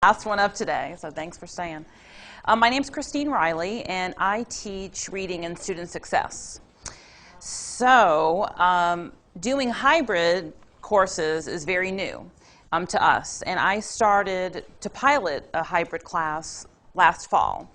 Last one of today, so thanks for staying. My name's Christine Reilly, and I teach reading and student success. So doing hybrid courses is very new to us, and I started to pilot a hybrid class last fall.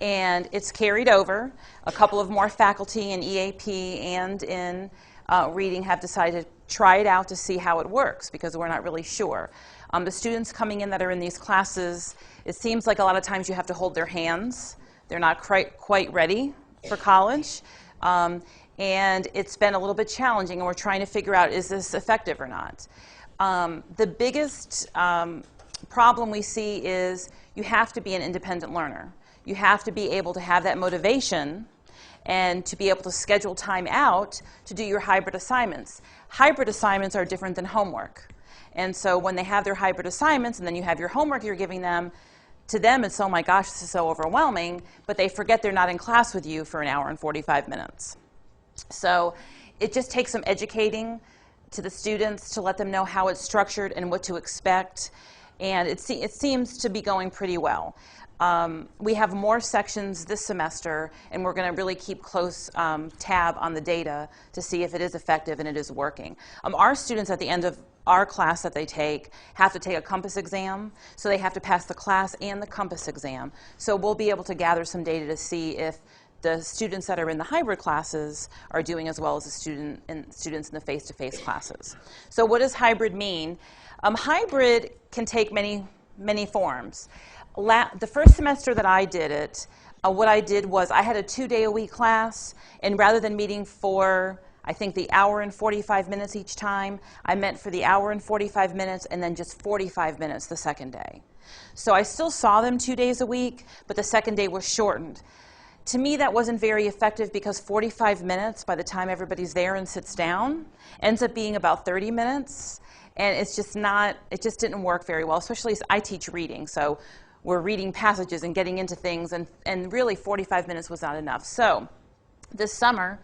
And it's carried over. A couple of more faculty in EAP and in reading have decided to try it out to see how it works, because we're not really sure. The students coming in that are in these classes, it seems like a lot of times you have to hold their hands. They're not quite ready for college. And it's been a little bit challenging, and we're trying to figure out, is this effective or not? The biggest problem we see is you have to be an independent learner. You have to be able to have that motivation and to be able to schedule time out to do your hybrid assignments. Hybrid assignments are different than homework. And so when they have their hybrid assignments and then you have your homework you're giving them, to them it's, oh my gosh, this is so overwhelming, but they forget they're not in class with you for an hour and 45 minutes. So it just takes some educating to the students to let them know how it's structured and what to expect. And it seems to be going pretty well. We have more sections this semester, and we're going to really keep close tab on the data to see if it is effective and it is working. Our students at the end of our class that they take have to take a compass exam, so they have to pass the class and the compass exam. So we'll be able to gather some data to see if the students that are in the hybrid classes are doing as well as the students in the face-to-face classes. So what does hybrid mean? Hybrid can take many forms. The first semester that I did it, what I did was I had a 2-day-a-week class, and rather than meeting for, I think, the hour and 45 minutes each time, I met for the hour and 45 minutes and then just 45 minutes the second day. So I still saw them 2 days a week, but the second day was shortened. To me, that wasn't very effective, because 45 minutes by the time everybody's there and sits down ends up being about 30 minutes. And it's just not, it just didn't work very well, especially as I teach reading. So we're reading passages and getting into things, and really 45 minutes was not enough. So this summer,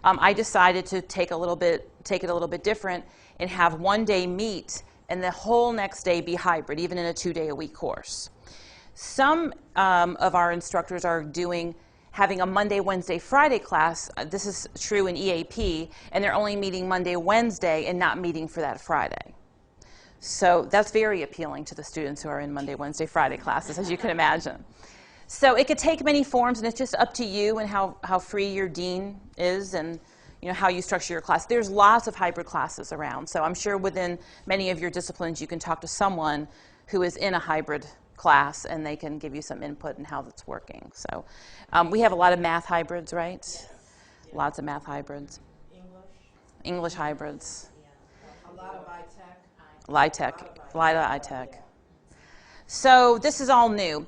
I decided to take it a little bit different and have one day meet and the whole next day be hybrid, even in a 2-day-a-week course. Some of our instructors are having a Monday, Wednesday, Friday class. This is true in EAP, and they're only meeting Monday, Wednesday, and not meeting for that Friday. So that's very appealing to the students who are in Monday, Wednesday, Friday classes, as you can imagine. So it could take many forms, and it's just up to you and how free your dean is, and how you structure your class. There's lots of hybrid classes around, so I'm sure within many of your disciplines you can talk to someone who is in a hybrid class, and they can give you some input in how that's working. So we have a lot of math hybrids, right? Yes. Lots of math hybrids. English hybrids. Yeah. A lot of iTech. iTech. So this is all new.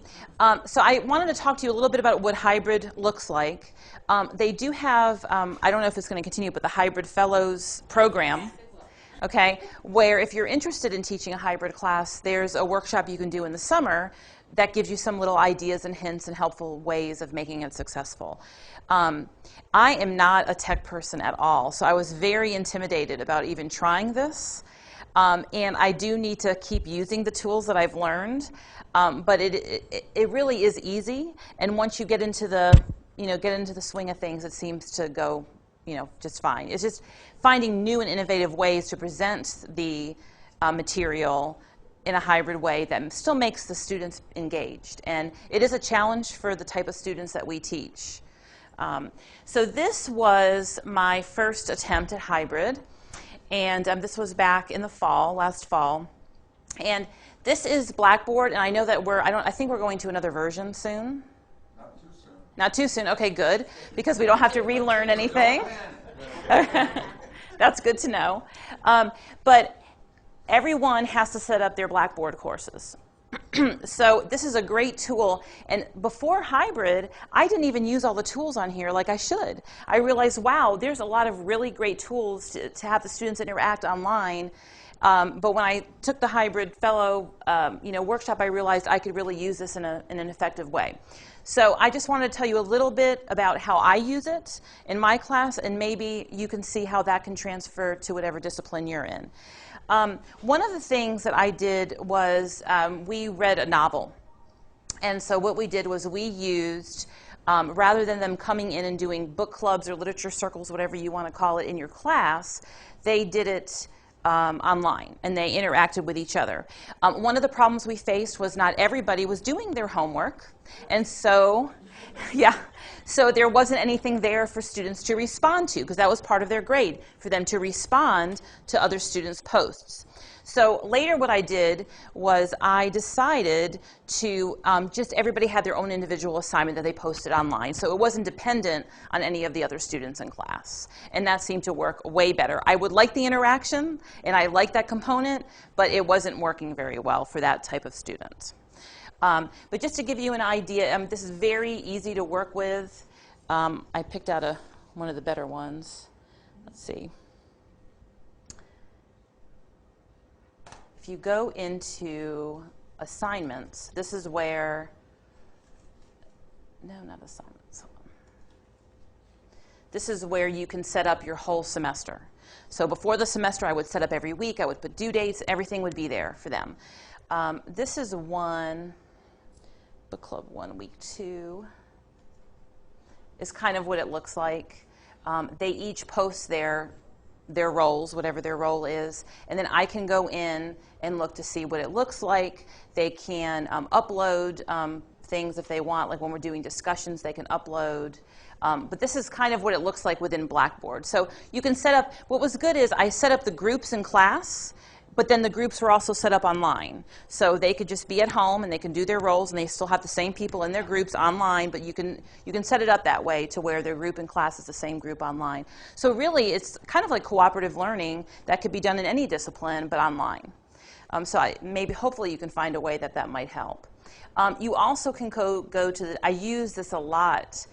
So I wanted to talk to you a little bit about what hybrid looks like. They do have, I don't know if it's going to continue, but the Hybrid Fellows program. Okay, where if you're interested in teaching a hybrid class, there's a workshop you can do in the summer that gives you some little ideas and hints and helpful ways of making it successful. I am not a tech person at all, so I was very intimidated about even trying this. And I do need to keep using the tools that I've learned, but it really is easy. And once you get into the swing of things, it seems to go just fine. It's just finding new and innovative ways to present the material in a hybrid way that still makes the students engaged. And it is a challenge for the type of students that we teach. So this was my first attempt at hybrid. And this was back in the fall, last fall. And this is Blackboard, and I know that I think we're going to another version soon. Not too soon. Not too soon, okay, good, because we don't have to relearn anything. That's good to know. But everyone has to set up their Blackboard courses. So this is a great tool, and before hybrid, I didn't even use all the tools on here like I should. I realized, wow, there's a lot of really great tools to have the students interact online, but when I took the Hybrid Fellow workshop, I realized I could really use this in an effective way. So I just wanted to tell you a little bit about how I use it in my class, and maybe you can see how that can transfer to whatever discipline you're in. One of the things that I did was we read a novel. And so what we did was we used, rather than them coming in and doing book clubs or literature circles, whatever you want to call it, in your class, they did it online, and they interacted with each other. One of the problems we faced was not everybody was doing their homework, and so, yeah, so there wasn't anything there for students to respond to, because that was part of their grade, for them to respond to other students' posts. So later what I did was I decided to just everybody had their own individual assignment that they posted online. So it wasn't dependent on any of the other students in class. And that seemed to work way better. I would like the interaction, and I like that component, but it wasn't working very well for that type of student. But just to give you an idea, this is very easy to work with. I picked out one of the better ones. Let's see. If you go into assignments, this is where, no, not assignments. Hold on. This is where you can set up your whole semester. So before the semester, I would set up every week. I would put due dates. Everything would be there for them. This is one, book club 1, week 2, is kind of what it looks like. They each post their roles, whatever their role is, and then I can go in and look to see what it looks like. They can upload things if they want, like when we're doing discussions, they can upload. But this is kind of what it looks like within Blackboard. So you can set up, what was good is I set up the groups in class, but then the groups were also set up online. So they could just be at home and they can do their roles and they still have the same people in their groups online, but you can set it up that way to where their group in class is the same group online. So really it's kind of like cooperative learning that could be done in any discipline but online. Hopefully you can find a way that might help. You also can go to I use this a lot,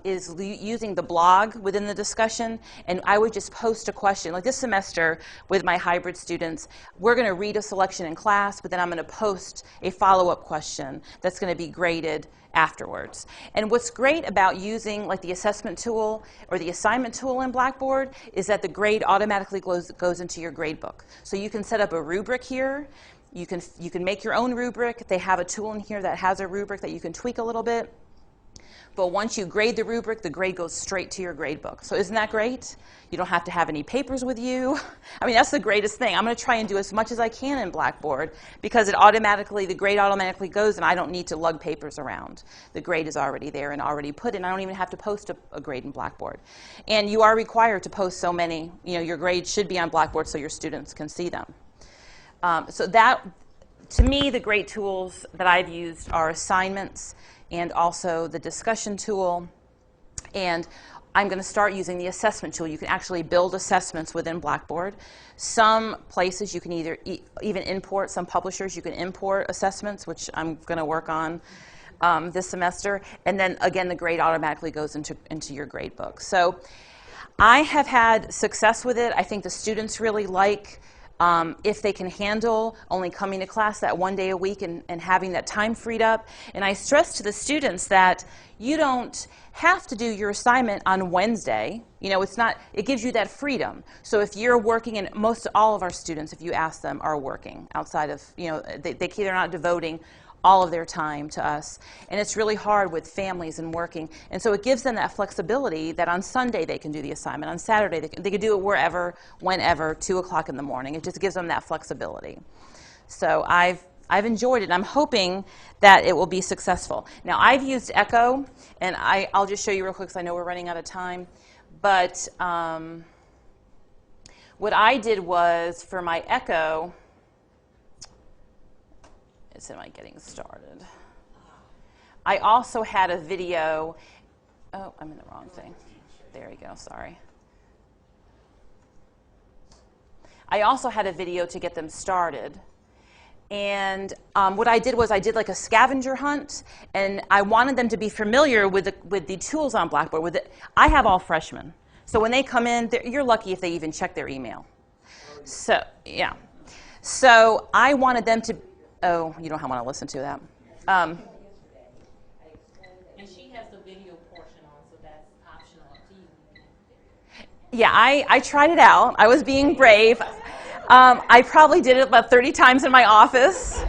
is using the blog within the discussion, and I would just post a question. Like this semester with my hybrid students, we're going to read a selection in class, but then I'm going to post a follow-up question that's going to be graded afterwards. And what's great about using like the assessment tool or the assignment tool in Blackboard is that the grade automatically goes into your grade book. So you can set up a rubric here. You can make your own rubric. They have a tool in here that has a rubric that you can tweak a little bit. But once you grade the rubric, the grade goes straight to your grade book. So isn't that great? You don't have to have any papers with you. I mean, that's the greatest thing. I'm going to try and do as much as I can in Blackboard because the grade automatically goes and I don't need to lug papers around. The grade is already there and already put in. I don't even have to post a grade in Blackboard. And you are required to post so many. Your grades should be on Blackboard so your students can see them. To me, the great tools that I've used are assignments and also the discussion tool. And I'm going to start using the assessment tool. You can actually build assessments within Blackboard. Some places you can even import, some publishers you can import assessments, which I'm going to work on this semester. And then again, the grade automatically goes into your grade book. So I have had success with it. I think the students really like if they can handle only coming to class that one day a week and having that time freed up. And I stress to the students that you don't have to do your assignment on Wednesday. It gives you that freedom. So if you're working, and most all of our students, if you ask them, are working outside of, they're not devoting all of their time to us. And it's really hard with families and working. And so it gives them that flexibility that on Sunday they can do the assignment. On Saturday they can do it wherever, whenever, 2 o'clock in the morning. It just gives them that flexibility. So I've enjoyed it, and I'm hoping that it will be successful. Now, I've used Echo, and I'll just show you real quick because I know we're running out of time. But what I did was, for my Echo, am I getting started? I also had a video. Oh, I'm in the wrong thing. There you go, sorry. I also had a video to get them started. And what I did was I did like a scavenger hunt, and I wanted them to be familiar with the tools on Blackboard. I have all freshmen. So when they come in, you're lucky if they even check their email. So, yeah. So I wanted them to. Oh, you don't want to listen to that. And she has the video portion on, so that's optional to you. Yeah, I tried it out. I was being brave. I probably did it about 30 times in my office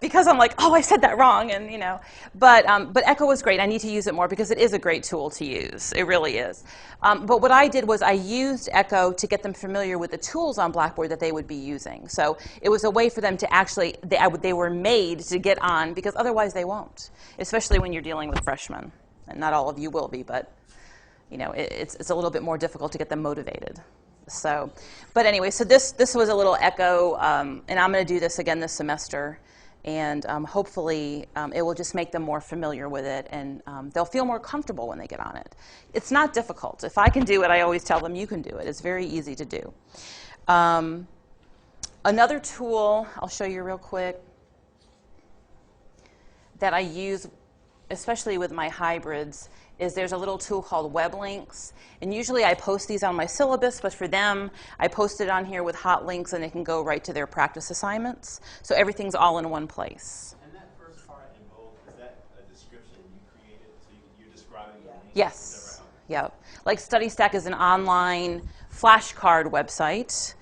because I'm like, oh, I said that wrong, and you know. But Echo was great. I need to use it more because it is a great tool to use. It really is. But what I did was I used Echo to get them familiar with the tools on Blackboard that they would be using. So it was a way for them to actually, they were made to get on because otherwise they won't, especially when you're dealing with freshmen. And not all of you will be, but you know, it's a little bit more difficult to get them motivated. So, but anyway, so this was a little Echo, and I'm going to do this again this semester, and hopefully it will just make them more familiar with it, and they'll feel more comfortable when they get on it. It's not difficult. If I can do it, I always tell them you can do it. It's very easy to do. Another tool I'll show you real quick that I use, especially with my hybrids, is there's a little tool called web links. And usually I post these on my syllabus, but for them, I post it on here with hot links, and it can go right to their practice assignments. So everything's all in one place. And that first part in bold, is that a description you created? So you're describing the link? Yes. Yep. Like StudyStack is an online flashcard website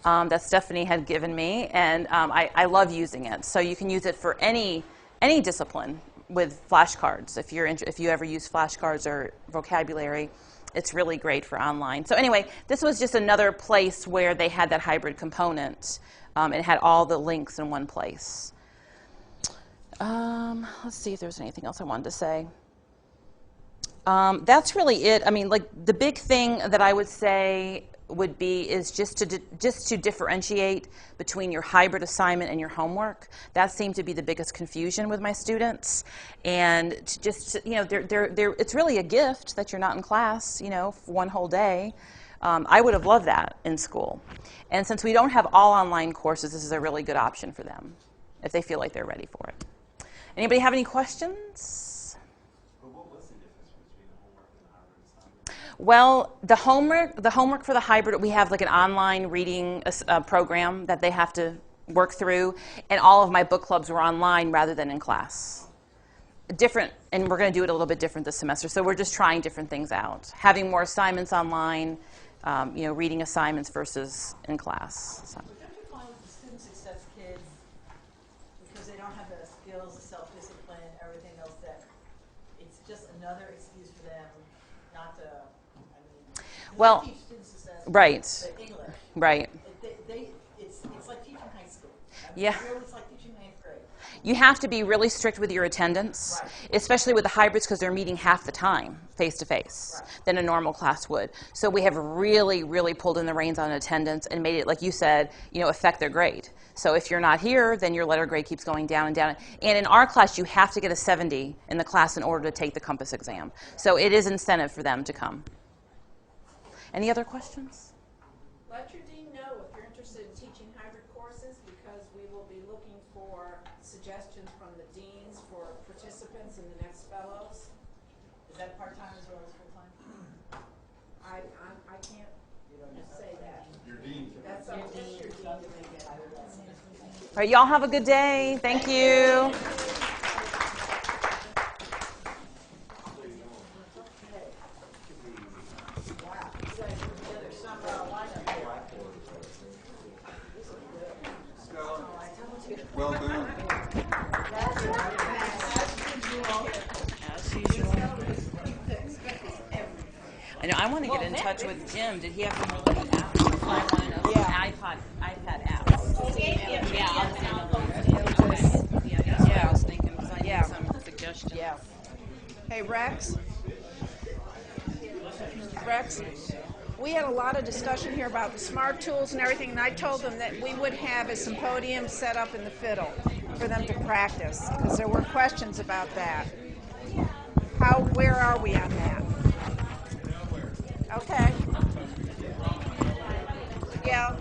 that Stephanie had given me, and I love using it. So you can use it for any discipline with flashcards. If you ever use flashcards or vocabulary, it's really great for online. So anyway, this was just another place where they had that hybrid component. It had all the links in one place. Let's see if there's anything else I wanted to say. That's really it. I mean, like the big thing that I would say would be is just to differentiate between your hybrid assignment and your homework. That seemed to be the biggest confusion with my students, and to just you know, it's really a gift that you're not in class, you know, for one whole day. I would have loved that in school, and since we don't have all online courses, this is a really good option for them if they feel like they're ready for it. Anybody have any questions? Well, the homework for the hybrid, we have like an online reading program that they have to work through, and all of my book clubs were online rather than in class. Different, and we're going to do it a little bit different this semester, so we're just trying different things out. Having more assignments online, you know, reading assignments versus in class. So. But don't you find with the student success kids, because they don't have the skills, the self-discipline, everything else, that it's just another excuse for them not to, Well, teach student success, right. the English. Right. It's like teaching high school. Yeah. It's like teaching ninth grade. You have to be really strict with your attendance, Right. especially with the hybrids because they're meeting half the time face-to-face than a normal class would. So we have really, really pulled in the reins on attendance and made it, like you said, you know, affect their grade. So if you're not here, then your letter grade keeps going down and down. And in our class, you have to get a 70 in the class in order to take the Compass exam. So it is incentive for them to come. Any other questions? Let your dean know if you're interested in teaching hybrid courses, because we will be looking for suggestions from the deans for participants in the next fellows. Is that part-time as well as full-time? I can't say that. Your dean. That's your dean to make it. All right, y'all have a good day. Thank you. Well done. As usual. I know. I want to get in touch with Jim. Did he have any really apps? I want to know. Yeah. iPad apps. Yeah. I was thinking because I need some suggestions. Yeah. Hey, Rex. Rex, we had a lot of discussion here about the smart tools and everything, and I told them that we would have a symposium set up in the Fiddle for them to practice, because there were questions about that. Where are we on that? Okay. Yeah.